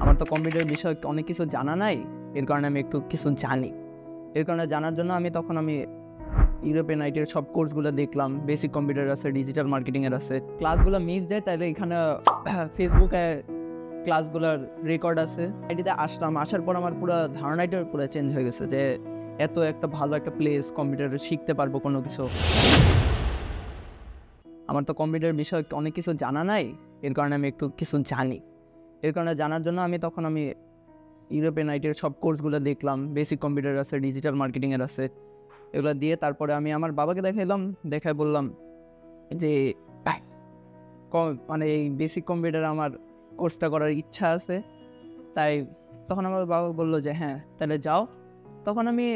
আমার তো কম্পিউটার বিষয়ে অনেক কিছু জানা নাই, এর কারণে আমি একটু কিছু জানি। এর কারণে জানার জন্য আমি ইউরোপিয়ান আইটির সব কোর্সগুলো দেখলাম। বেসিক কম্পিউটার আছে, ডিজিটাল মার্কেটিংয়ের আছে। ক্লাসগুলো মিস যায়, তাইলে এখানে ফেসবুকে ক্লাসগুলোর রেকর্ড আছে। আইটিতে আসলাম, আসার পর আমার পুরো ধারণাটাই পুরো চেঞ্জ হয়ে গেছে যে এত একটা ভালো একটা প্লেস, কম্পিউটারে শিখতে পারবো কোনো কিছু। আমার তো কম্পিউটার বিষয়ে অনেক কিছু জানা নাই, এর কারণে আমি একটু কিছু জানি। এর কারণে জানার জন্য আমি ইউরোপিয়ান আইটির সব কোর্সগুলো দেখলাম। বেসিক কম্পিউটার আছে, ডিজিটাল মার্কেটিংয়ের আছে। এগুলো দিয়ে তারপরে আমি আমার বাবাকে দেখায় বললাম যে মানে এই বেসিক কম্পিউটার আমার কোর্সটা করার ইচ্ছা আছে। তাই তখন আমার বাবা বললো যে হ্যাঁ তাহলে যাও। তখন আমি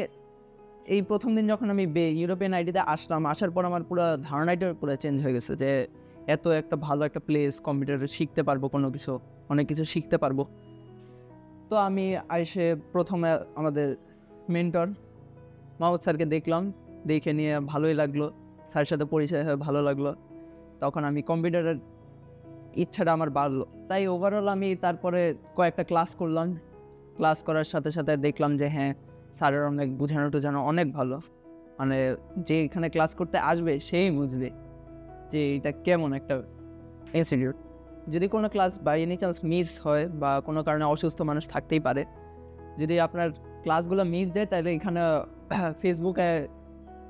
এই প্রথম দিন যখন আমি ইউরোপিয়ান আইটিতে আসলাম, আসার পর আমার পুরো ধারণাটা পুরো চেঞ্জ হয়ে গেছে যে এত একটা ভালো একটা প্লেস, কম্পিউটারে শিখতে পারবো কোনো কিছু, অনেক কিছু শিখতে পারবো। তো আমি এসে প্রথমে আমাদের মেন্টর মাহমুদ স্যারকে দেখলাম, দেখে নিয়ে ভালোই লাগলো, স্যারের সাথে পরিচয় হয়ে ভালো লাগলো। তখন আমি কম্পিউটারের ইচ্ছাটা আমার বাড়লো। তাই ওভারঅল আমি তারপরে কয়েকটা ক্লাস করলাম। ক্লাস করার সাথে সাথে দেখলাম যে হ্যাঁ স্যারের অনেক বোঝানো অনেক ভালো। মানে যে এখানে ক্লাস করতে আসবে সেই বুঝবে যে এটা কেমন একটা ইনস্টিটিউট। যদি কোনো class by any chance miss হয় বা কোনো কারণে অসুস্থ মানুষ থাকতেই পারে, যদি আপনার ক্লাসগুলো মিস যায় তাহলে এখানে ফেসবুকে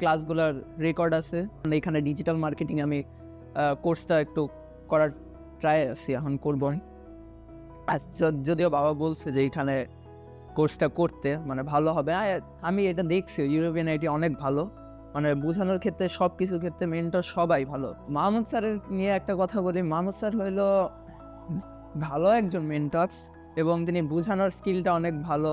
ক্লাসগুলোর রেকর্ড আছে। এখানে ডিজিটাল মার্কেটিং আমি কোর্সটা একটু করার ট্রাই আছি, এখন করবো। আর যদিও বাবা বলছে যে এখানে কোর্সটা করতে মানে ভালো হবে। আমি এটা দেখছি ইউরোপিয়ান আইটি অনেক ভালো, মানে বোঝানোর ক্ষেত্রে, সব কিছুর ক্ষেত্রে মেন্টর সবাই ভালো। মাহমুদ স্যারের নিয়ে একটা কথা বলি, মাহমুদ স্যার হইলো ভালো একজন মেন্টর এবং তিনি বোঝানোর স্কিলটা অনেক ভালো।